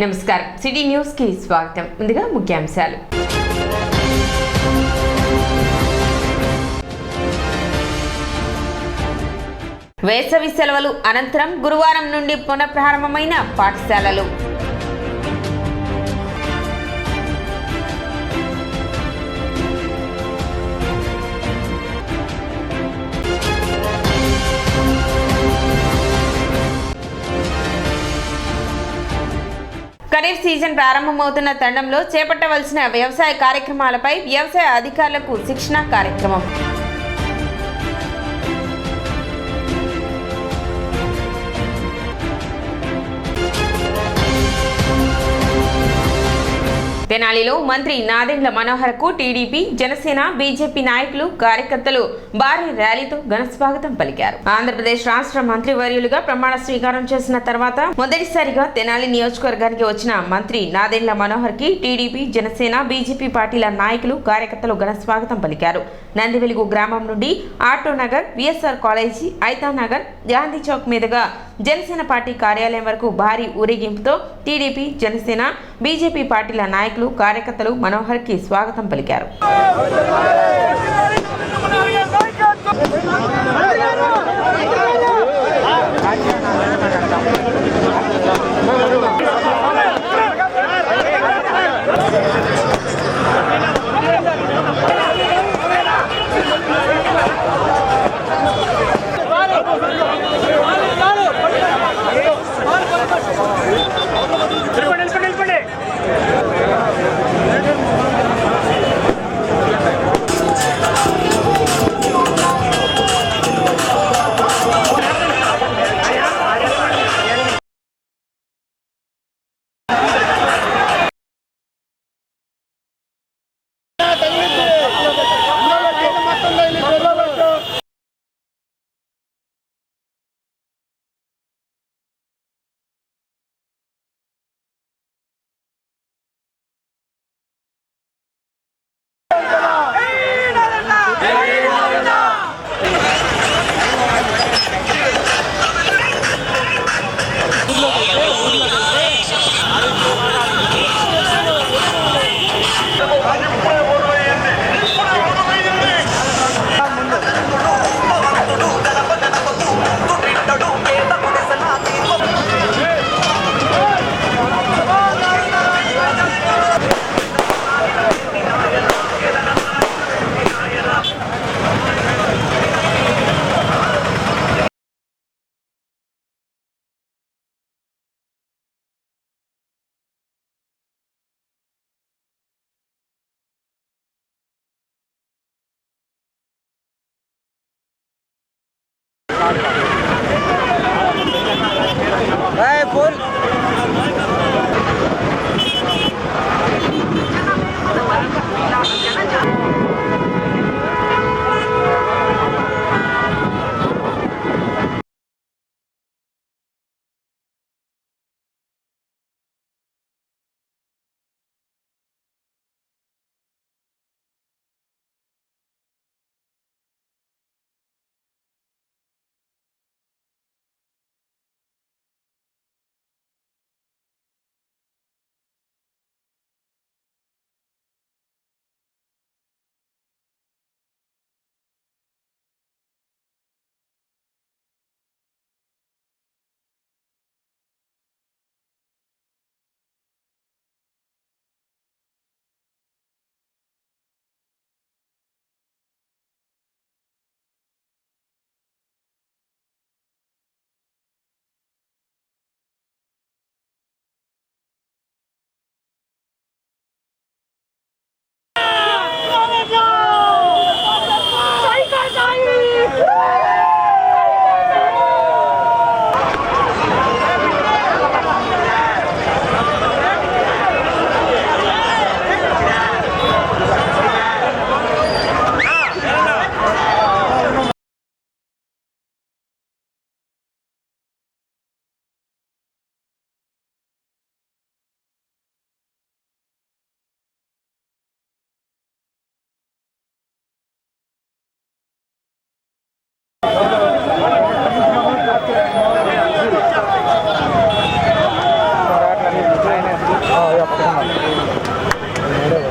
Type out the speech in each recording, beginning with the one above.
నమస్కారం city news కి స్వాగతం. ముందుగా ముఖ్యాంశాలు. వేసవి సెలవులు అనంతరం గురువారం నుండి పునఃప్రారంభమైన పాఠశాలలు. ఖరీఫ్ సీజన్ ప్రారంభమవుతున్న తరుణంలో చేపట్టవలసిన వ్యవసాయ కార్యక్రమాలపై వ్యవసాయ అధికారులకు శిక్షణ కార్యక్రమం. తెనాలిలో మంత్రి నాదెండ్ల మనోహర్ కు టీడీపీ, జనసేన, బీజేపీ నాయకులు, కార్యకర్తలు భారీ ర్యాలీతో ఘన స్వాగతం పలికారు. ఆంధ్రప్రదేశ్ రాష్ట్ర మంత్రివర్యులుగా ప్రమాణ స్వీకారం చేసిన తర్వాత మొదటిసారిగా తెనాలి నియోజకవర్గానికి వచ్చిన మంత్రి నాదెండ్ల మనోహర్ కి టీడీపీ, జనసేన, బీజేపీ పార్టీల నాయకులు, కార్యకర్తలు ఘన స్వాగతం పలికారు. నందివెలుగు గ్రామం నుండి auto Nagar, VSR college, ఐతా Nagar, Gandhi Chowk మీదుగా జనసేన పార్టీ కార్యాలయం వరకు భారీ ఊరేగింపుతో టీడీపీ, జనసేన, బీజేపీ పార్టీల నాయకులు, కార్యకర్తలు మనోహర్ కి స్వాగతం పలికారు.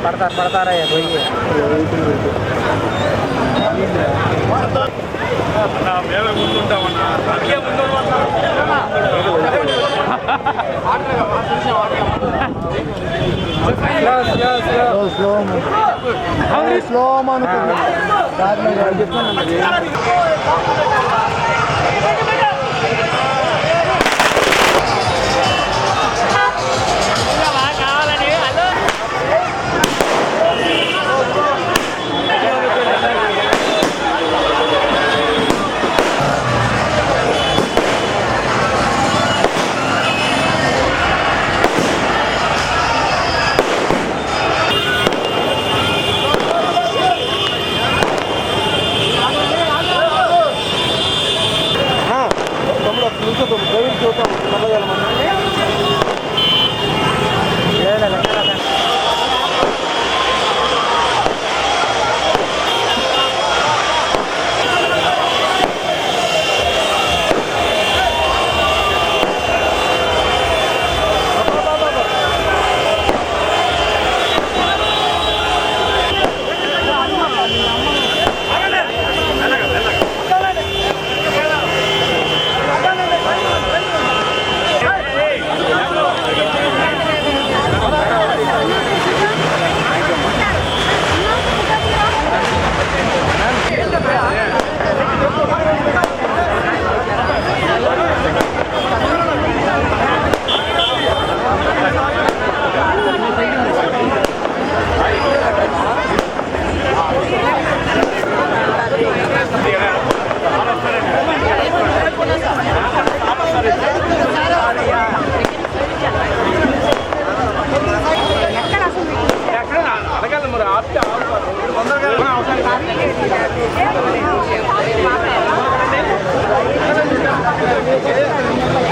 పడతారా మేమే ముందుంటామన్నా స్లో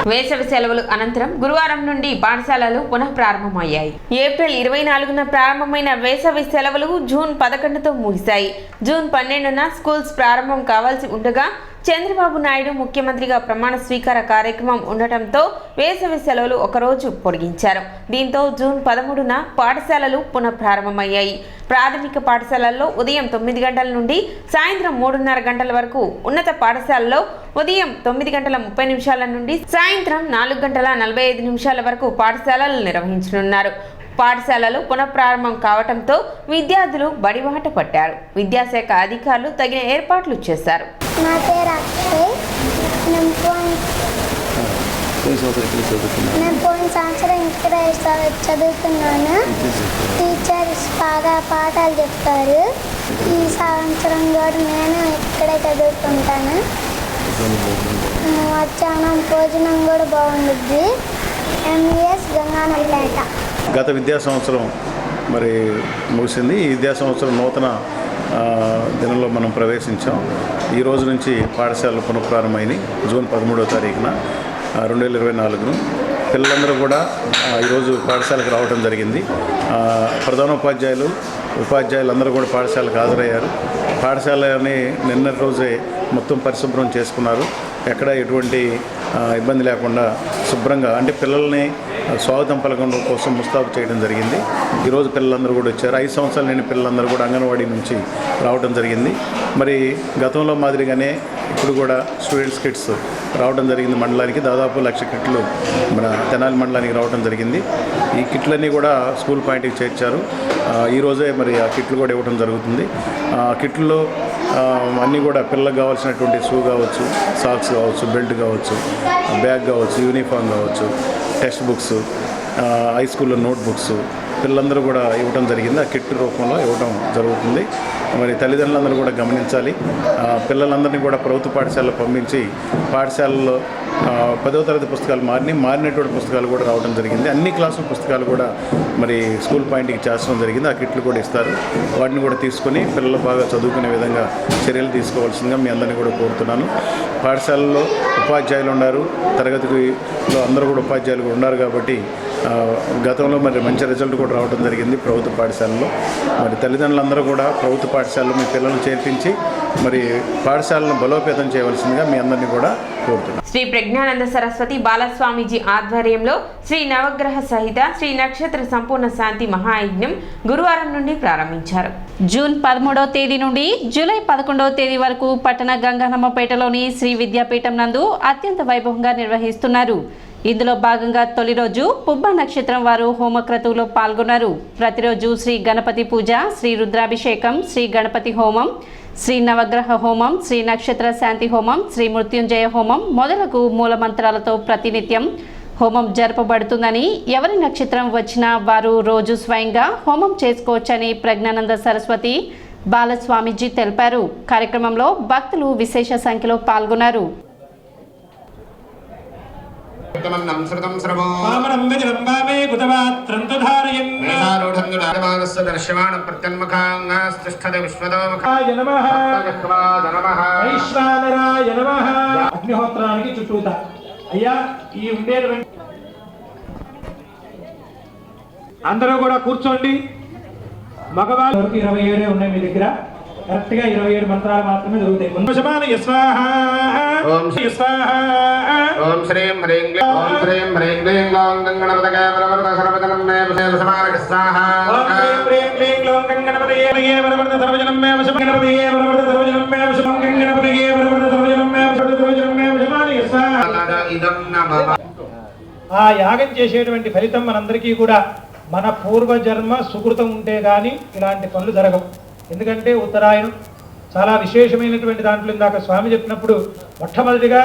వేసవి సెలవులు అనంతరం గురువారం నుండి పాఠశాలలు పునః ప్రారంభమయ్యాయి. ఏప్రిల్ 24న ప్రారంభమైన వేసవి సెలవులు జూన్ 11తో ముగిశాయి. జూన్ 12న స్కూల్స్ ప్రారంభం కావాల్సి ఉండగా చంద్రబాబు నాయుడు ముఖ్యమంత్రిగా ప్రమాణ స్వీకార కార్యక్రమం ఉండటంతో వేసవి సెలవులు ఒకరోజు పొడిగించారు. దీంతో జూన్ 13న పాఠశాలలు పునః ప్రారంభమయ్యాయి. ప్రాథమిక పాఠశాలల్లో ఉదయం 9 గంటల నుండి సాయంత్రం 3:30 గంటల వరకు, ఉన్నత పాఠశాలలో ఉదయం 9:30 నుండి సాయంత్రం 4:45 వరకు పాఠశాలలు నిర్వహించనున్నారు. పాఠశాలలు పునఃప్రారంభం కావడంతో విద్యార్థులు బడిబాట పట్టారు. విద్యాశాఖ అధికారులు తగిన ఏర్పాట్లు చేశారు. నా పేరు అక్షయ్. నేను పోయిన సంవత్సరం ఇక్కడ చదువుతున్నాను. టీచర్స్ బాగా పాఠాలు చెప్తారు. ఈ సంవత్సరం కూడా నేను ఇక్కడే చదువుకుంటాను. మధ్యాహ్నం భోజనం కూడా బాగుంటుంది. ఎంఈఎస్ గంగానపేట. గత విద్యా సంవత్సరం మరి ముగిసింది. ఈ విద్యా సంవత్సరం నూతన దినంలో మనం ప్రవేశించాం. ఈ రోజు నుంచి పాఠశాలలు పునఃప్రారంభమైనవి. జూన్ 13వ తారీఖున 2024 పిల్లలందరూ కూడా ఈరోజు పాఠశాలకు రావడం జరిగింది. ఉపాధ్యాయులందరూ కూడా పాఠశాలకు హాజరయ్యారు. పాఠశాలని నిన్నటి రోజే మొత్తం పరిశుభ్రం చేసుకున్నారు. ఎక్కడ ఎటువంటి ఇబ్బంది లేకుండా శుభ్రంగా, అంటే పిల్లల్ని స్వాగతం పలకడం కోసం ముస్తాబు చేయడం జరిగింది. ఈరోజు పిల్లలందరూ కూడా వచ్చారు. 5 సంవత్సరాలు లేని పిల్లలందరూ కూడా అంగన్వాడీ నుంచి రావడం జరిగింది. మరి గతంలో మాదిరిగానే ఇప్పుడు కూడా స్టూడెంట్స్ కిట్స్ రావడం జరిగింది. మండలానికి దాదాపు 1,00,000 కిట్లు మన తెనాలి మండలానికి రావడం జరిగింది. ఈ కిట్లన్నీ కూడా స్కూల్ పాయింట్కి చేర్చారు. ఈరోజే మరి ఆ కిట్లు కూడా ఇవ్వడం జరుగుతుంది. కిట్లో అన్నీ కూడా పిల్లలకు కావాల్సినటువంటి షూ కావచ్చు, సాక్స్ కావచ్చు, బెల్ట్ కావచ్చు, బ్యాగ్ కావచ్చు, యూనిఫామ్ కావచ్చు, టెక్స్ట్ బుక్స్, హై స్కూల్లో నోట్ బుక్స్ పిల్లలందరూ కూడా ఇవ్వడం జరిగింది. ఆ కిట్ రూపంలో ఇవ్వడం జరుగుతుంది. మరి తల్లిదండ్రులందరూ కూడా గమనించాలి. పిల్లలందరినీ కూడా ప్రభుత్వ పాఠశాలలో పంపించి పాఠశాలలో 10వ తరగతి పుస్తకాలు మారినటువంటి పుస్తకాలు కూడా రావడం జరిగింది. అన్ని క్లాసుల పుస్తకాలు కూడా మరి స్కూల్ పాయింట్కి చేర్చడం జరిగింది. ఆ కిట్లు కూడా ఇస్తారు. వాటిని కూడా తీసుకొని పిల్లలు బాగా చదువుకునే విధంగా చర్యలు తీసుకోవాల్సిందిగా మీ అందరినీ కూడా కోరుతున్నాను. పాఠశాలలో ఉపాధ్యాయులు ఉన్నారు, తరగతిలో అందరూ కూడా ఉపాధ్యాయులు కూడా ఉన్నారు కాబట్టి గతంలో మరి మంచి రిజల్ట్ కూడా రావడం జరిగింది ప్రభుత్వ పాఠశాలలో. మరి తల్లిదండ్రులందరూ కూడా ప్రభుత్వ పాఠశాలలో మీ పిల్లలను చేర్పించి మరి పాఠశాలను బలోపేతం చేయవలసిందిగా మీ అందరినీ కూడా కోరుతున్నాను. శ్రీ ప్రజ్ఞానంద సరస్వతి బాలస్వామీజీ ఆధ్వర్యంలో శ్రీ నవగ్రహ సహిత శ్రీ నక్షత్ర సంపూర్ణ శాంతి మహాయజ్ఞం గురువారం నుండి ప్రారంభించారు. జూన్ 13వ తేదీ నుండి జూలై 11వ తేదీ వరకు పట్టణ గంగన్నమ్మపేటలోని శ్రీ విద్యాపీఠం నందు అత్యంత వైభవంగా నిర్వహిస్తున్నారు. ఇందులో భాగంగా తొలి రోజు పుబ్బ నక్షత్రం వారు హోమక్రతువులో పాల్గొన్నారు. ప్రతిరోజు శ్రీ గణపతి పూజ, శ్రీ రుద్రాభిషేకం, శ్రీ గణపతి హోమం, శ్రీ నవగ్రహ హోమం, శ్రీ నక్షత్ర శాంతి హోమం, శ్రీ మృత్యుంజయ హోమం మొదలగు మూలమంత్రాలతో ప్రతినిత్యం హోమం జరపబడుతుందని, ఎవరి నక్షత్రం వచ్చినా వారు రోజు స్వయంగా హోమం చేసుకోవచ్చని ప్రజ్ఞానంద సరస్వతి బాలస్వామీజీ తెలిపారు. కార్యక్రమంలో భక్తులు విశేష సంఖ్యలో పాల్గొన్నారు. అగ్నిహోత్రానికి చుట్టూత అయ్యా ఈ ఉండేటువంటి అందరూ కూడా కూర్చోండి. మగవాళ్ళు 27 ఉన్నాయి మీ దగ్గర. కరెక్ట్ గా 27 మంత్రాలు మాత్రమే జరుగుతాయి. ఓం శ్రీం హ్రీం ఓం శ్రీం హ్రీం క్లీం ఓం గంగణపతయే వరవరద సర్వజనం మే వశేషమానక స్వాహా. ఓం శ్రీం హ్రీం క్లీం ఓం గంగణపతయే వరవరద సర్వజనం మే వశమగణపతయే వరవరద సర్వజనం మే వశమం గంగణపతయే వరవరద సర్వజనం మే వశమగణపతయే సర్వజనం మే వశమానక స్వాహా. ఇదం నమః. ఆ యాగం చేసేటువంటి ఫలితం మనందరికీ కూడా మన పూర్వజన్మ సుకృతం ఉంటే గాని ఇలాంటి పనులు జరగవు. ఎందుకంటే ఉత్తరాయణం చాలా విశేషమైనటువంటి దాంట్లో ఇందాక స్వామి చెప్పినప్పుడు మొట్టమొదటిగా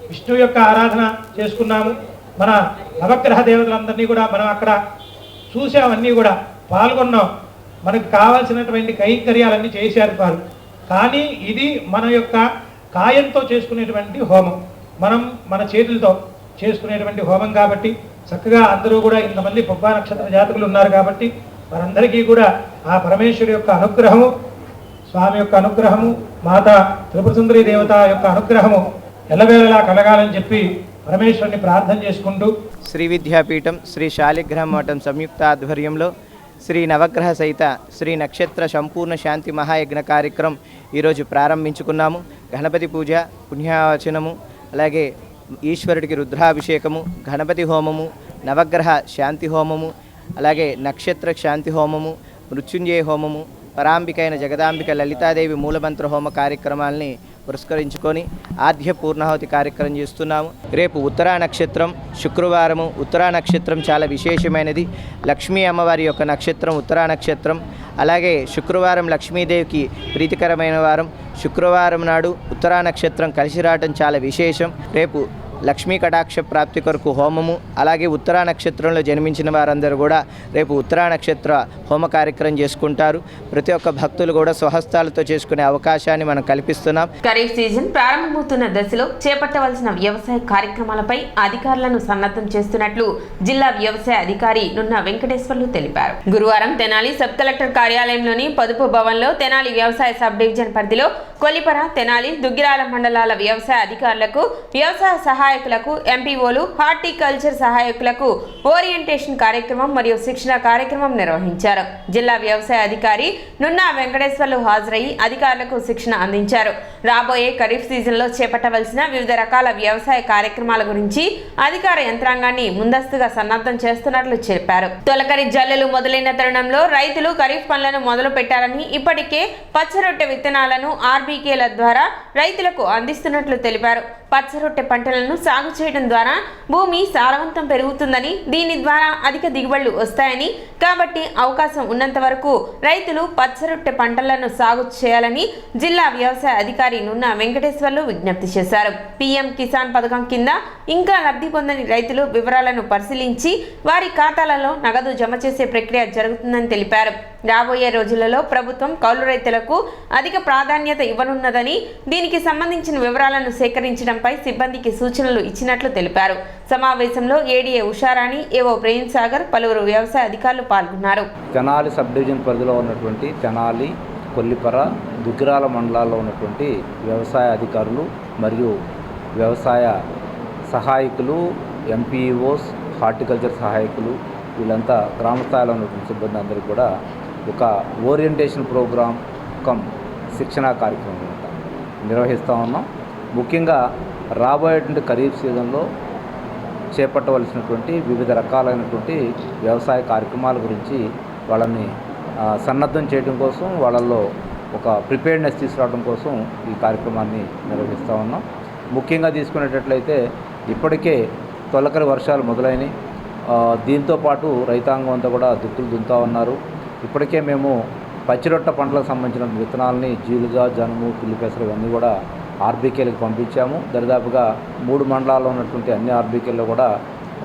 విష్ణు యొక్క ఆరాధన చేసుకున్నాము. మన నవగ్రహ దేవతలందరినీ కూడా మనం అక్కడ చూసామన్నీ కూడా పాల్గొన్నాం. మనకు కావాల్సినటువంటి కైంకర్యాలన్నీ చేశారు వారు. కానీ ఇది మన యొక్క కాయంతో చేసుకునేటువంటి హోమం, మనం మన చేతులతో చేసుకునేటువంటి హోమం కాబట్టి చక్కగా అందరూ కూడా ఇంతమంది పుబ్బా నక్షత్ర జాతకులు ఉన్నారు కాబట్టి వారందరికీ కూడా ఆ పరమేశ్వరుడు యొక్క అనుగ్రహము, స్వామి యొక్క అనుగ్రహము, మాతా త్రిపుర సుందరి దేవత యొక్క అనుగ్రహము ఎల్లవేళలా కలగాలని చెప్పి పరమేశ్వరుని ప్రార్థన చేసుకుంటూ శ్రీ విద్యాపీఠం శ్రీ శాలిగ్రహ మఠం సంయుక్త ఆధ్వర్యంలో శ్రీ నవగ్రహ సహిత శ్రీ నక్షత్ర సంపూర్ణ శాంతి మహాయజ్ఞ కార్యక్రమం ఈరోజు ప్రారంభించుకున్నాము. గణపతి పూజ, పుణ్యావచనము, అలాగే ఈశ్వరుడికి రుద్రాభిషేకము, గణపతి హోమము, నవగ్రహ శాంతి హోమము, అలాగే నక్షత్ర శాంతి హోమము, మృత్యుంజయ హోమము, పరాంబికైన జగదాంబిక లలితాదేవి మూలమంత్ర హోమ కార్యక్రమాలని పురస్కరించుకొని ఆద్య పూర్ణాహుతి కార్యక్రమం చేస్తున్నాము. రేపు ఉత్తరా నక్షత్రం, శుక్రవారము. ఉత్తరా నక్షత్రం చాలా విశేషమైనది. లక్ష్మీ అమ్మవారి యొక్క నక్షత్రం ఉత్తరా నక్షత్రం. అలాగే శుక్రవారం లక్ష్మీదేవికి ప్రీతికరమైన వారం. శుక్రవారం నాడు ఉత్తరా నక్షత్రం కలిసి రావటం చాలా విశేషం. రేపు లక్ష్మీ కటాక్ష ప్రాప్తి కొరకు హోమము, అలాగే ఉత్తరా నక్షత్రంలో జన్మించిన వారందరూ కూడా రేపు ఉత్తరా నక్షత్ర హోమ కార్యక్రమం చేసుకుంటారు. ప్రతి ఒక్క భక్తులు కూడా స్వహస్తాలతో చేసుకునే అవకాశాన్ని మనం కల్పిస్తున్నాం. ఖరీఫ్ సీజన్ ప్రారంభమవుతున్న దశలో చేపట్టవలసిన వ్యవసాయ కార్యక్రమాలపై అధికారులను సన్నద్ధం చేస్తున్నట్లు జిల్లా వ్యవసాయ అధికారి నున్న వెంకటేశ్వర్లు తెలిపారు. గురువారం తెనాలి సబ్ కలెక్టర్ కార్యాలయంలోని పొదుపు భవన్లో తెనాలి వ్యవసాయ సబ్ డివిజన్ పరిధిలో కొలిపర, తెనాలి, దుగ్గిరాల మండలాల వ్యవసాయ అధికారులకు, వ్యవసాయ సహాయకులకు, ఎంపీఓలు, హార్టికల్చర్ సహాయకులకు ఓరియంటేషన్ కార్యక్రమం మరియు శిక్షణ కార్యక్రమం నిర్వహించారు. జిల్లా వ్యవసాయ అధికారి నున్నా వెంకటేశ్వర్లు హాజరయ్యి అధికారులకు శిక్షణ అందించారు. రాబోయే ఖరీఫ్ సీజన్లో చేపట్టవలసిన వివిధ రకాల వ్యవసాయ కార్యక్రమాల గురించి అధికార యంత్రాంగాన్ని ముందస్తుగా సన్నద్ధం చేస్తున్నట్లు చెప్పారు. తొలకరి జల్లులు మొదలైన తరుణంలో రైతులు ఖరీఫ్ పనులను మొదలు పెట్టారని, ఇప్పటికే పచ్చరొట్టె విత్తనాలను ఆర్బీకేల ద్వారా రైతులకు అందిస్తున్నట్లు తెలిపారు. పచ్చరొట్టె పంటలను సాగు చేయడం ద్వారా భూమి సారవంతం పెరుగుతుందని, దీని ద్వారా అధిక దిగుబడులు వస్తాయని, కాబట్టి అవకాశం ఉన్నంత వరకు రైతులు పచ్చరొట్టె పంటలను సాగు చేయాలని జిల్లా వ్యవసాయ అధికారి నున్న వెంకటేశ్వర్లు విజ్ఞప్తి చేశారు. పీఎం కిసాన్ పథకం కింద ఇంకా లబ్ధి పొందని రైతులు వివరాలను పరిశీలించి వారి ఖాతాలలో నగదు జమ చేసే ప్రక్రియ జరుగుతుందని తెలిపారు. రాబోయే రోజులలో ప్రభుత్వం కౌలు రైతులకు అధిక ప్రాధాన్యత ఇవ్వనున్నదని, దీనికి సంబంధించిన వివరాలను సేకరించడంపై సిబ్బందికి సూచనలు ఇచ్చినట్లు తెలిపారు. సమావేశంలో ఏడీఏ ఉషారాణి, ఏవో ప్రేమ్ సాగర్, పలువురు వ్యవసాయ అధికారులు పాల్గొన్నారు. తెనాలి సబ్ డివిజన్ పరిధిలో ఉన్నటువంటి తెనాలి, కొల్లిపర, దుగ్గిరాల మండలాల్లో ఉన్నటువంటి వ్యవసాయ అధికారులు మరియు వ్యవసాయ సహాయకులు, ఎంపీఓస్, హార్టికల్చర్ సహాయకులు వీళ్ళంతా గ్రామ స్థాయిలో ఉన్నటువంటి సిబ్బంది అందరికీ కూడా ఒక ఓరియంటేషన్ ప్రోగ్రామ్ కమ్ శిక్షణా కార్యక్రమం నిర్వహిస్తూ ఉన్నాం. ముఖ్యంగా రాబోయేటువంటి ఖరీఫ్ సీజన్లో చేపట్టవలసినటువంటి వివిధ రకాలైనటువంటి వ్యవసాయ కార్యక్రమాల గురించి వాళ్ళని సన్నద్ధం చేయడం కోసం, వాళ్ళల్లో ఒక ప్రిపేర్డ్నెస్ తీసుకురావడం కోసం ఈ కార్యక్రమాన్ని నిర్వహిస్తూ ఉన్నాం. ముఖ్యంగా తీసుకునేటట్లయితే ఇప్పటికే తొలకరి వర్షాలు మొదలైనవి. దీంతోపాటు రైతాంగం అంతా కూడా దుక్కులు దున్నుతూ ఉన్నారు. ఇప్పటికే మేము పచ్చిరొట్ట పంటలకు సంబంధించిన విత్తనాలని జీలుగా, జనుము, పిల్లిపెసలు ఇవన్నీ కూడా ఆర్బీకేలకు పంపించాము. దరిదాపుగా 3 మండలాల్లో ఉన్నటువంటి అన్ని ఆర్బీకేల్లో కూడా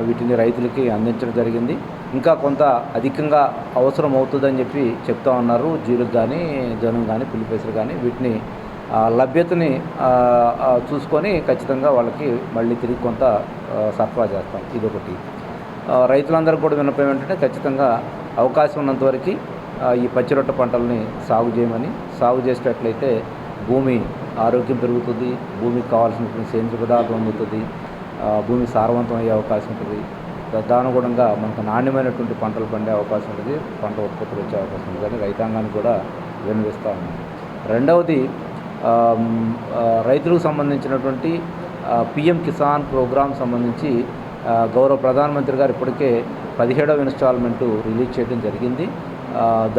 వీటిని రైతులకి అందించడం జరిగింది. ఇంకా కొంత అధికంగా అవసరం అవుతుందని చెప్పి చెప్తా ఉన్నారు. జీలుగు కానీ, జనుము కానీ, పిల్లిపెసలు కానీ వీటిని లభ్యతని చూసుకొని ఖచ్చితంగా వాళ్ళకి మళ్ళీ తిరిగి కొంత సరఫరా చేస్తాం. ఇదొకటి. రైతులందరూ కూడా విన్నపం ఏంటంటే ఖచ్చితంగా అవకాశం ఉన్నంతవరకు ఈ పచ్చిరొట్ట పంటల్ని సాగు చేయమని. సాగు చేసేటట్లయితే భూమి ఆరోగ్యం పెరుగుతుంది, భూమికి కావాల్సినటువంటి సేంద్రియ పదార్థం అందుతుంది, భూమి సారవంతం అయ్యే అవకాశం ఉంటుంది. తదనుగుణంగా మనకు నాణ్యమైనటువంటి పంటలు పండే అవకాశం ఉంటుంది, పంట ఉత్పత్తులు వచ్చే అవకాశం ఉంటుంది అని రైతాంగాన్ని కూడా విన్నవిస్తూ ఉన్నాం. రెండవది, రైతులకు సంబంధించినటువంటి పిఎం కిసాన్ ప్రోగ్రాం సంబంధించి గౌరవ ప్రధానమంత్రి గారు ఇప్పటికే 17వ ఇన్స్టాల్మెంటు రిలీజ్ చేయడం జరిగింది.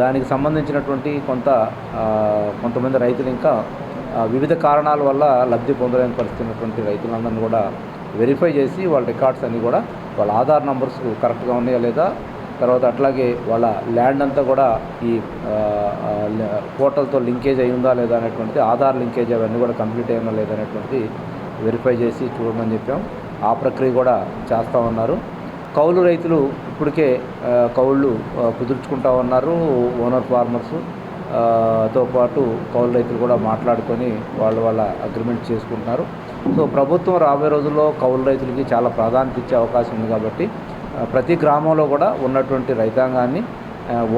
దానికి సంబంధించినటువంటి కొంతమంది రైతులు ఇంకా వివిధ కారణాల వల్ల లబ్ధి పొందలేని పరిస్థితి ఉన్నటువంటి రైతులందరినీ కూడా వెరిఫై చేసి వాళ్ళ రికార్డ్స్ అన్నీ కూడా వాళ్ళ ఆధార్ నంబర్స్ కరెక్ట్గా ఉన్నాయా లేదా, తర్వాత అట్లాగే వాళ్ళ ల్యాండ్ అంతా కూడా ఈ పోర్టల్తో లింకేజ్ అయి ఉందా లేదా అనేటువంటిది, ఆధార్ లింకేజ్ అవన్నీ కూడా కంప్లీట్ అయ్యిందా లేదా అనేటువంటిది వెరిఫై చేసి చూడమని చెప్పాం. ఆ ప్రక్రియ కూడా చేస్తూ ఉన్నారు. కౌలు రైతులు ఇప్పటికే కౌళ్ళు కుదుర్చుకుంటూ ఉన్నారు. ఓనర్ ఫార్మర్స్ తో పాటు కౌలు రైతులు కూడా మాట్లాడుకొని వాళ్ళ అగ్రిమెంట్ చేసుకుంటున్నారు. సో ప్రభుత్వం రాబోయే రోజుల్లో కౌలు రైతులకి చాలా ప్రాధాన్యత ఇచ్చే అవకాశం ఉంది కాబట్టి ప్రతి గ్రామంలో కూడా ఉన్నటువంటి రైతాంగాన్ని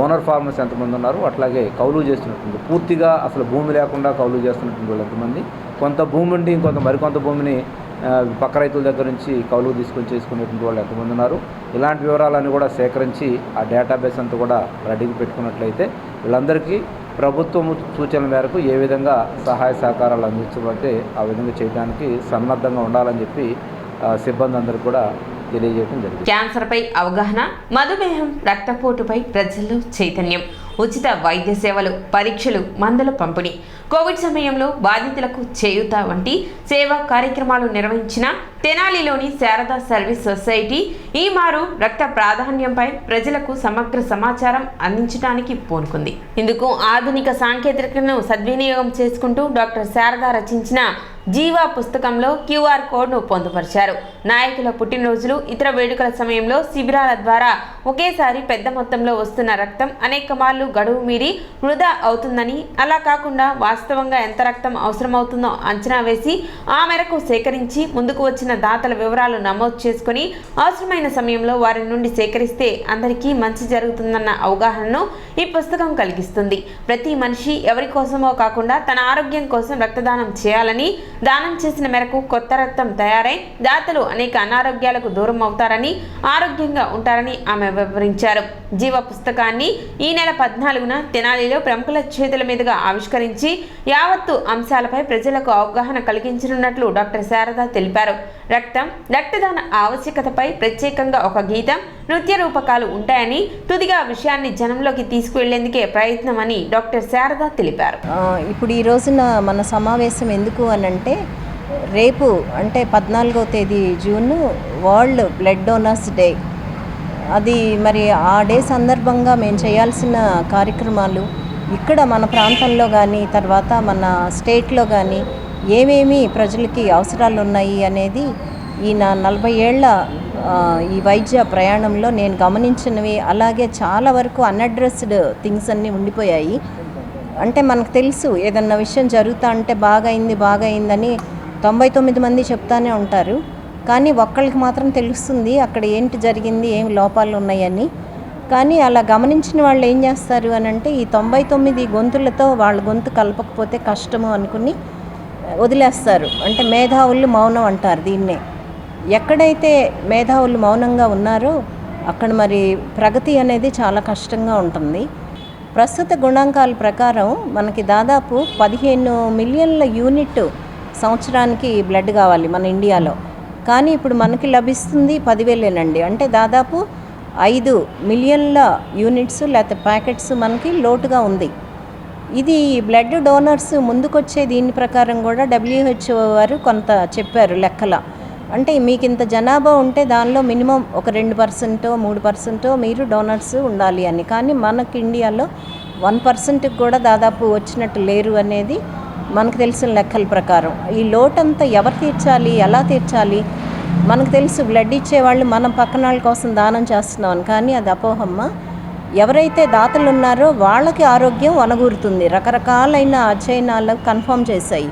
ఓనర్ ఫార్మర్స్ ఎంతమంది ఉన్నారు, అట్లాగే కౌలు చేస్తున్నటువంటి పూర్తిగా అసలు భూమి లేకుండా కౌలు చేస్తున్నటువంటి వాళ్ళు ఎంతమంది, కొంత భూమి ఉండి మరికొంత భూమిని పక్క రైతుల దగ్గర నుంచి కౌలు తీసుకొని చేసుకునేటువంటి వాళ్ళు ఎంతమంది ఉన్నారు, ఇలాంటి వివరాలన్నీ కూడా సేకరించి ఆ డేటాబేస్ అంతా కూడా రెడీగా పెట్టుకున్నట్లయితే వీళ్ళందరికీ ప్రభుత్వం సూచనల మేరకు ఏ విధంగా సహాయ సహకారాలు అందించబడితే ఆ విధంగా చేయడానికి సన్నద్ధంగా ఉండాలని చెప్పి సిబ్బంది అందరూ కూడా తెలియజేయడం జరిగింది. క్యాన్సర్పై అవగాహన, మధుమేహం, రక్తపోటుపై ప్రజల్లో చైతన్యం, ఉచిత వైద్య సేవలు, పరీక్షలు, మందుల పంపిణీ, కోవిడ్ సమయంలో బాధితులకు చేయూత వంటి సేవా కార్యక్రమాలు నిర్వహించిన తెనాలిలోని శారదా సర్వీస్ సొసైటీ ఈ మారు రక్త ప్రాధాన్యంపై ప్రజలకు సమగ్ర సమాచారం అందించడానికి పూనుకుంది. ఇందుకు ఆధునిక సాంకేతికతను సద్వినియోగం చేసుకుంటూ డాక్టర్ శారదా రచించిన జీవా పుస్తకంలో QR కోడ్ను పొందుపరిచారు. నాయకుల పుట్టినరోజులు, ఇతర వేడుకల సమయంలో శిబిరాల ద్వారా ఒకేసారి పెద్ద మొత్తంలో వస్తున్న రక్తం అనేక మార్లు గడువు మీరి వృధా అవుతుందని, అలా కాకుండా వాస్తవంగా ఎంత రక్తం అవసరమవుతుందో అంచనా వేసి ఆ మేరకు సేకరించి ముందుకు వచ్చిన దాతల వివరాలు నమోదు చేసుకుని అవసరమైన సమయంలో వారి నుండి సేకరిస్తే అందరికీ మంచి జరుగుతుందన్న అవగాహనను ఈ పుస్తకం కలిగిస్తుంది. ప్రతి మనిషి ఎవరి కోసమో కాకుండా తన ఆరోగ్యం కోసం రక్తదానం చేయాలని, దానం చేసిన మేరకు కొత్త రక్తం తయారై దాతలు అనేక అనారోగ్యాలకు దూరం అవుతారని, ఆరోగ్యంగా ఉంటారని ఆమె వివరించారు. జీవ పుస్తకాన్ని ఈ నెల 14న తెనాలిలో ప్రముఖుల చేతుల మీదుగా ఆవిష్కరించి యావత్తు అంశాలపై ప్రజలకు అవగాహన కలిగించనున్నట్లు డాక్టర్ శారదా తెలిపారు. రక్తం, రక్తదాన ఆవశ్యకతపై ప్రత్యేకంగా ఒక గీతం, నృత్య రూపకాలు ఉంటాయని, తుదిగా విషయాన్ని జనంలోకి తీసుకువెళ్లేందుకే ప్రయత్నం అని డాక్టర్ శారదా తెలిపారు. ఇప్పుడు ఈ రోజున మన సమావేశం ఎందుకు అనంటే, రేపు అంటే 14వ తేదీ June world blood donors day. అది మరి ఆ డే సందర్భంగా మేము చేయాల్సిన కార్యక్రమాలు ఇక్కడ మన ప్రాంతంలో కానీ తర్వాత మన స్టేట్లో కానీ ఏమేమి ప్రజలకి అవసరాలు ఉన్నాయి అనేది ఈ నా 40 ఏళ్ల ఈ వైద్య ప్రయాణంలో నేను గమనించినవి, అలాగే చాలా వరకు అన్అడ్రస్డ్ థింగ్స్ అన్నీ ఉండిపోయాయి. అంటే మనకు తెలుసు ఏదన్నా విషయం జరుగుతా అంటే బాగైందని 99 మంది చెప్తానే ఉంటారు, కానీ ఒక్కళ్ళకి మాత్రం తెలుస్తుంది అక్కడ ఏంటి జరిగింది, ఏం లోపాలు ఉన్నాయని. కానీ అలా గమనించిన వాళ్ళు ఏం చేస్తారు అని అంటే, ఈ 99 గొంతులతో వాళ్ళ గొంతు కలపకపోతే కష్టము అనుకుని వదిలేస్తారు. అంటే మేధావులు మౌనం అంటారు దీన్నే. ఎక్కడైతే మేధావులు మౌనంగా ఉన్నారో అక్కడ మరి ప్రగతి అనేది చాలా కష్టంగా ఉంటుంది. ప్రస్తుత గణాంకాల ప్రకారం మనకి దాదాపు 15 మిలియన్ల యూనిట్ సంవత్సరానికి బ్లడ్ కావాలి మన ఇండియాలో. కానీ ఇప్పుడు మనకి లభిస్తుంది 10,000 అంటే దాదాపు 5 మిలియన్ల యూనిట్స్ లేకపోతే ప్యాకెట్స్ మనకి లోటుగా ఉంది. ఇది బ్లడ్ డోనర్స్ ముందుకొచ్చే దీని ప్రకారం కూడా WHO వారు కొంత చెప్పారు లెక్కల. అంటే మీకు ఇంత జనాభా ఉంటే దానిలో మినిమం ఒక 2%, 3% మీరు డోనర్స్ ఉండాలి అని. కానీ మనకి ఇండియాలో 1% కూడా దాదాపు వచ్చినట్టు లేరు అనేది మనకు తెలిసిన లెక్కల ప్రకారం. ఈ లోటంతా ఎవరు తీర్చాలి, ఎలా తీర్చాలి? మనకు తెలుసు బ్లడ్ ఇచ్చేవాళ్ళు మనం పక్కన వాళ్ళ కోసం దానం చేస్తున్నామని, కానీ అది అపోహమ్మ. ఎవరైతే దాతలు ఉన్నారో వాళ్ళకి ఆరోగ్యం వనగూరుతుంది. రకరకాలైన అధ్యయనాలు కన్ఫర్మ్ చేశాయి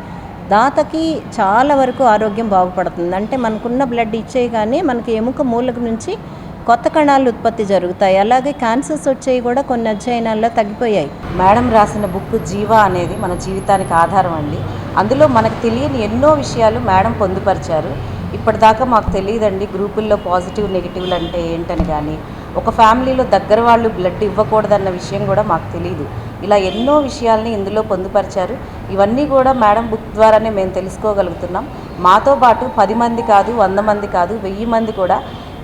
దాతకి చాలా వరకు ఆరోగ్యం బాగుపడుతుంది. అంటే మనకున్న బ్లడ్ ఇచ్చేయగానే మనకి ఎముక మూలక నుంచి కొత్త కణాలు ఉత్పత్తి జరుగుతాయి. అలాగే క్యాన్సర్స్ వచ్చేవి కూడా కొన్ని అధ్యయనాల్లో తగ్గిపోయాయి. మేడం రాసిన బుక్ జీవా అనేది మన జీవితానికి ఆధారం అండి. అందులో మనకు తెలియని ఎన్నో విషయాలు మేడం పొందుపరిచారు. ఇప్పటిదాకా మాకు తెలియదండి గ్రూపుల్లో పాజిటివ్ నెగిటివ్లు అంటే ఏంటని. కానీ ఒక ఫ్యామిలీలో దగ్గర వాళ్ళు బ్లడ్ ఇవ్వకూడదన్న విషయం కూడా మాకు తెలియదు. ఇలా ఎన్నో విషయాల్ని ఇందులో పొందుపరిచారు. ఇవన్నీ కూడా మేడం బుక్ ద్వారానే మేము తెలుసుకోగలుగుతున్నాం. మాతో పాటు 10 మంది కాదు, 100 మంది కాదు, 1000 మంది కూడా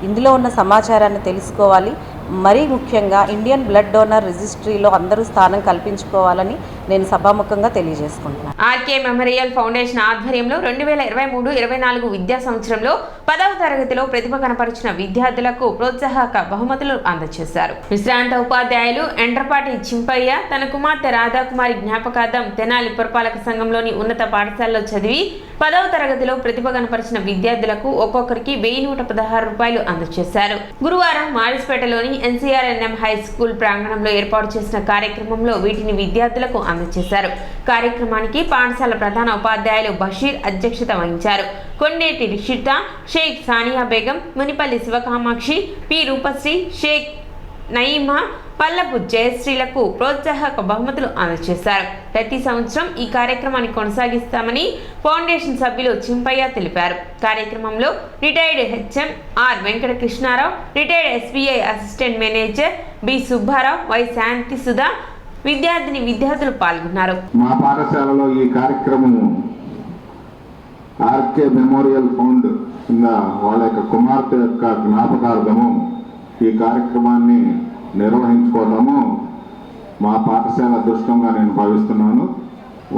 ఇందులో ఉన్న సమాచారాన్ని తెలుసుకోవాలి. మరీ ముఖ్యంగా ఇండియన్ బ్లడ్ డోనర్ రిజిస్ట్రీలో అందరూ స్థానం కల్పించుకోవాలని నేను సభాముఖంగా తెలియజేసుకుంటున్నాను. ఆర్కే మెమోరియల్ ఫౌండేషన్ ఆధ్వర్యంలో 2023-24 విద్యా సంవత్సరంలో 10వ తరగతిలో ప్రతిభ కనపరిచిన విద్యార్థులకు ప్రోత్సాహక బహుమతులు అందజేశారు. విశ్రాంత ఉపాధ్యాయులు ఎండ్రపాటి చింపయ్య తన కుమార్తె రాధాకుమారి జ్ఞాపకార్థం తెనాలి పురపాలక సంఘంలోని ఉన్నత పాఠశాలలో చదివి 10వ తరగతిలో ప్రతిభ కనపరిచిన విద్యార్థులకు ఒక్కొక్కరికి 1116 రూపాయలు అందజేశారు. గురువారం మారిస్పేటలోని NCRNM హై స్కూల్ ప్రాంగణంలో ఏర్పాటు చేసిన కార్యక్రమంలో వీటిని విద్యార్థులకు అందజేశారు. కార్యక్రమానికి పాఠశాల ప్రధాన ఉపాధ్యాయులు బషీర్ అధ్యక్షత వహించారు. కొండేటి రిషిత, షేక్ సానియా బేగం, మునిపల్లి శివకామాక్షి, పి రూపశ్రీ, షేక్ నయీమా, పల్లపు జయశ్రీలకు ప్రోత్సాహక బహుమతులు అందజేశారు. ప్రతి సంవత్సరం ఈ కార్యక్రమాన్ని కొనసాగిస్తామని ఫౌండేషన్ సభ్యులు చింపయ్య తెలిపారు. కార్యక్రమంలో retired HM R Venkatakrishnarao, retired SBI assistant manager B Subbarao, Y Shanti Sudha, విద్యార్థులు పాల్గొన్నారు. మా పాఠశాలలో ఈ కార్యక్రమం ఆర్కే మెమోరియల్ ఫౌండ్ కింద వాళ్ళ యొక్క కుమార్తె యొక్క జ్ఞాపకార్థము ఈ కార్యక్రమాన్ని నిర్వహించుకోవడము మా పాఠశాల అదృష్టంగా నేను భావిస్తున్నాను.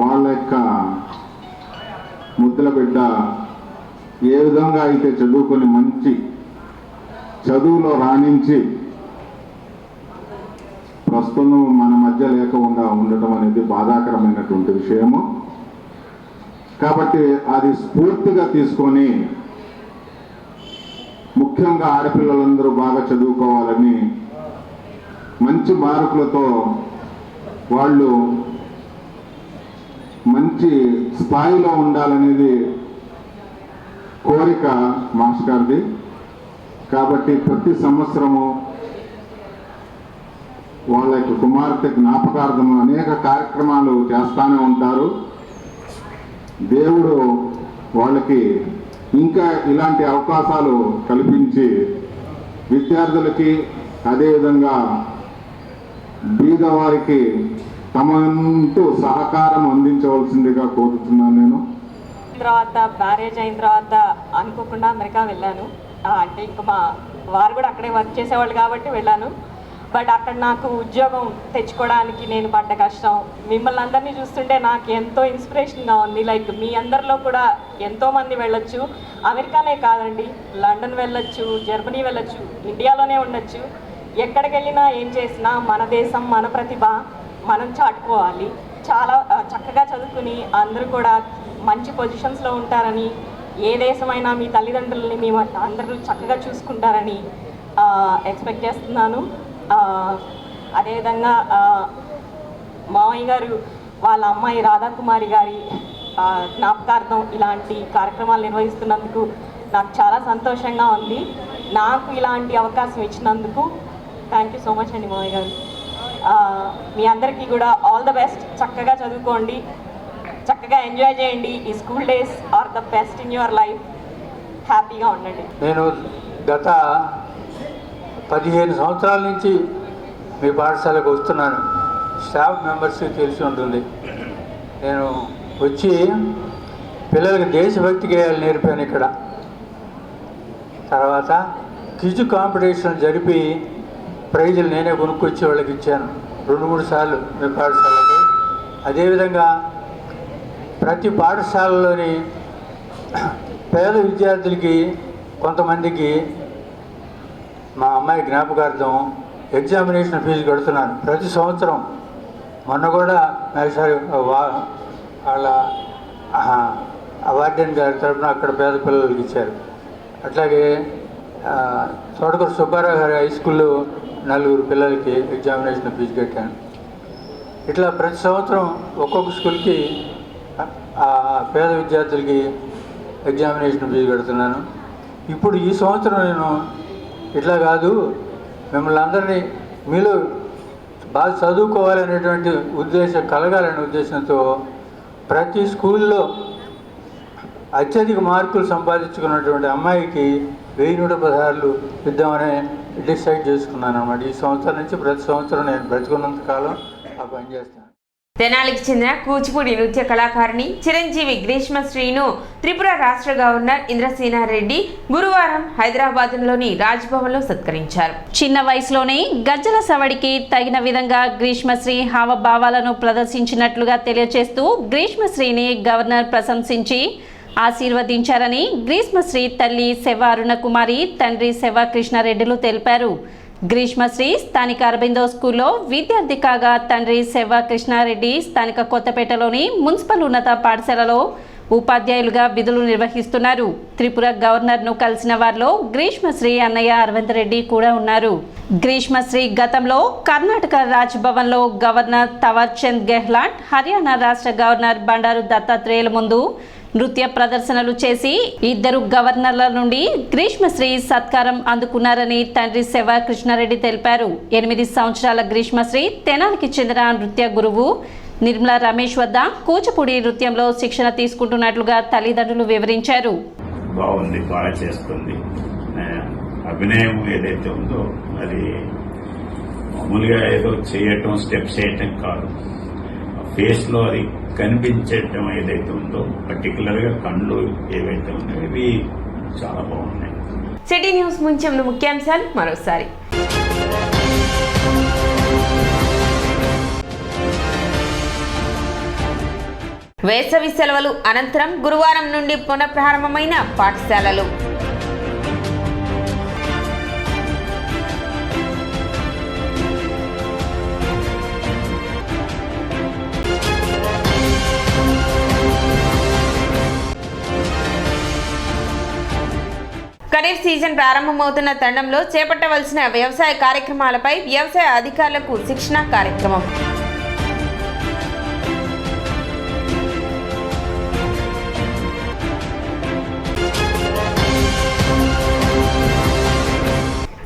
వాళ్ళ యొక్క ముద్దుల బిడ్డ ఏ విధంగా అయితే చదువుకొని మంచి చదువులో రాణించి ప్రస్తుతం మన మధ్య లేకుండా ఉండటం అనేది బాధాకరమైనటువంటి విషయము. కాబట్టి అది స్ఫూర్తిగా తీసుకొని ముఖ్యంగా ఆడపిల్లలందరూ బాగా చదువుకోవాలని, మంచి మార్కులతో వాళ్ళు మంచి స్థాయిలో ఉండాలనేది కోరిక మాస్టర్ గారిది. కాబట్టి ప్రతి సంవత్సరము వాళ్ళ యొక్క కుమార్తె జ్ఞాపకార్థం అనేక కార్యక్రమాలు చేస్తూనే ఉంటారు. దేవుడు వాళ్ళకి ఇంకా ఇలాంటి అవకాశాలు కల్పించి విద్యార్థులకి అదేవిధంగా బీదవారికి తమంటూ సహకారం అందించవలసిందిగా కోరుతున్నాను. నేను తర్వాత మ్యారేజ్ అయిన తర్వాత అనుకోకుండా అమెరికా వెళ్ళాను. అంటే ఇంకా మా వారు కూడా అక్కడే వర్క్ చేసేవాళ్ళు కాబట్టి వెళ్ళాను. బట్ అక్కడ నాకు ఉద్యోగం తెచ్చుకోవడానికి నేను పడ్డ కష్టం మిమ్మల్ని అందరినీ చూస్తుంటే నాకు ఎంతో ఇన్స్పిరేషన్గా ఉంది. లైక్ మీ అందరిలో కూడా ఎంతోమంది వెళ్ళొచ్చు. అమెరికానే కాదండి, లండన్ వెళ్ళొచ్చు, జర్మనీ వెళ్ళొచ్చు, ఇండియాలోనే ఉండొచ్చు. ఎక్కడికి వెళ్ళినా ఏం చేసినా మన దేశం, మన ప్రతిభ మనం చాటుకోవాలి. చాలా చక్కగా చదువుకుని అందరూ కూడా మంచి పొజిషన్స్లో ఉంటారని, ఏ దేశమైనా మీ తల్లిదండ్రులని మీ అందరూ చక్కగా చూసుకుంటారని ఎక్స్పెక్ట్ చేస్తున్నాను. అదేవిధంగా మావయ్య గారు వాళ్ళ అమ్మాయి రాధాకుమారి గారి జ్ఞాపకార్థం ఇలాంటి కార్యక్రమాలు నిర్వహిస్తున్నందుకు నాకు చాలా సంతోషంగా ఉంది. నాకు ఇలాంటి అవకాశం ఇచ్చినందుకు థ్యాంక్ యూ సో మచ్ అండి మావయ్య గారు. మీ అందరికీ కూడా ఆల్ ద బెస్ట్. చక్కగా చదువుకోండి, చక్కగా ఎంజాయ్ చేయండి. ఈ school days are the best in your life. హ్యాపీగా ఉండండి. నేను గత 15 సంవత్సరాల నుంచి మీ పాఠశాలకు వస్తున్నాను. స్టాఫ్ మెంబర్స్కి తెలిసి ఉంటుంది. నేను వచ్చి పిల్లలకి దేశభక్తి గేయాలు నేర్పాను ఇక్కడ. తర్వాత క్విజ్ కాంపిటీషన్ జరిపి ప్రైజులు నేనే కొనుక్కొచ్చి వాళ్ళకి ఇచ్చాను 2-3 సార్లు మీ పాఠశాలకి. అదేవిధంగా ప్రతి పాఠశాలలోని పేద విద్యార్థులకి కొంతమందికి మా అమ్మాయి జ్ఞాపకార్థం ఎగ్జామినేషన్ ఫీజు కడుతున్నాను ప్రతి సంవత్సరం. మొన్న కూడా మేషారి వాళ్ళ వార్డెన్ గారి తరఫున అక్కడ పేద పిల్లలకి ఇచ్చారు. అట్లాగే తోటకూర సుబ్బారావు గారి హై స్కూల్లో 4 పిల్లలకి ఎగ్జామినేషన్ ఫీజు కట్టాను. ఇట్లా ప్రతి సంవత్సరం ఒక్కొక్క స్కూల్కి పేద విద్యార్థులకి ఎగ్జామినేషన్ ఫీజు కడుతున్నాను. ఇప్పుడు ఈ సంవత్సరం నేను ఇట్లా కాదు, మిమ్మల్ని అందరినీ మీలో బాగా చదువుకోవాలనేటువంటి ఉద్దేశం కలగాలనే ఉద్దేశంతో ప్రతి స్కూల్లో అత్యధిక మార్కులు సంపాదించుకున్నటువంటి అమ్మాయికి 1116 ఇద్దామని డిసైడ్ చేసుకున్నాను అన్నమాట. ఈ సంవత్సరం నుంచి ప్రతి సంవత్సరం నేను బ్రతికున్నంత కాలం ఆ పని చేస్తాను. తెనాలికి చెందిన కూచిపూడి నృత్య కళాకారిణి చిరంజీవి గ్రీష్మశ్రీను త్రిపుర రాష్ట్ర గవర్నర్ ఇంద్రసేనారెడ్డి గురువారం హైదరాబాద్లోని రాజ్భవన్లో సత్కరించారు. చిన్న వయసులోనే గజ్జల సవడికి తగిన విధంగా గ్రీష్మశ్రీ హావభావాలను ప్రదర్శించినట్లుగా తెలియజేస్తూ గ్రీష్మశ్రీని గవర్నర్ ప్రశంసించి ఆశీర్వదించారని గ్రీష్మశ్రీ తల్లి శవ అరుణకుమారి, తండ్రి శవ కృష్ణారెడ్డిలు తెలిపారు. గ్రీష్మశ్రీ స్థానిక అరబిందో స్కూల్లో విద్యార్థి కాగా తండ్రి శవ కృష్ణారెడ్డి స్థానిక కొత్తపేటలోని మున్సిపల్ ఉన్నత పాఠశాలలో ఉపాధ్యాయులుగా విధులు నిర్వహిస్తున్నారు. త్రిపుర గవర్నర్ను కలిసిన వారిలో గ్రీష్మశ్రీ అన్నయ్య అరవింద్ రెడ్డి కూడా ఉన్నారు. గ్రీష్మశ్రీ గతంలో కర్ణాటక రాజ్ భవన్లో గవర్నర్ తవర్ చంద్ గెహ్లాట్, హర్యానా రాష్ట్ర గవర్నర్ బండారు దత్తాత్రేయుల ముందు నృత్య ప్రదర్శనలు చేసి 2 గవర్నర్ల నుండి గ్రీష్మశ్రీ సత్కారం అందుకున్నారని తండ్రి శవ కృష్ణారెడ్డి తెలిపారు. 8 సంవత్సరాల గ్రీష్మశ్రీ తెనాలికి చెందిన నృత్య గురువు నిర్మలా రమేష్ వద్ద కూచిపూడి నృత్యంలో శిక్షణ తీసుకుంటున్నట్లుగా తల్లిదండ్రులు వివరించారు. బాగుంది, బాగా చేస్తుంది. అభినయం ఏదైతే ఉందో అది మామూలుగా ఏదో చేయటం, స్టెప్స్ చేయటం కాదు. ఫేస్ లో అది కనిపించటం ఏదైతే ఉందో, పర్టికులర్ గా కళ్ళు ఏవైతే ఉన్నాయో ఇవి చాలా బాగున్నాయి. సిటీ న్యూస్ ముంచెంలో ముఖ్యాంశాలు మరోసారి. వేసవి సెలవులు అనంతరం గురువారం నుండి పునఃప్రారంభమైన పాఠశాలలు. ఖరీఫ్ సీజన్ ప్రారంభమవుతున్న తరుణంలో చేపట్టవలసిన వ్యవసాయ కార్యక్రమాలపై వ్యవసాయ అధికారులకు శిక్షణ కార్యక్రమం.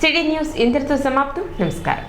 సిటీ న్యూస్ ఇంతటితో సమాప్తం. నమస్కారం.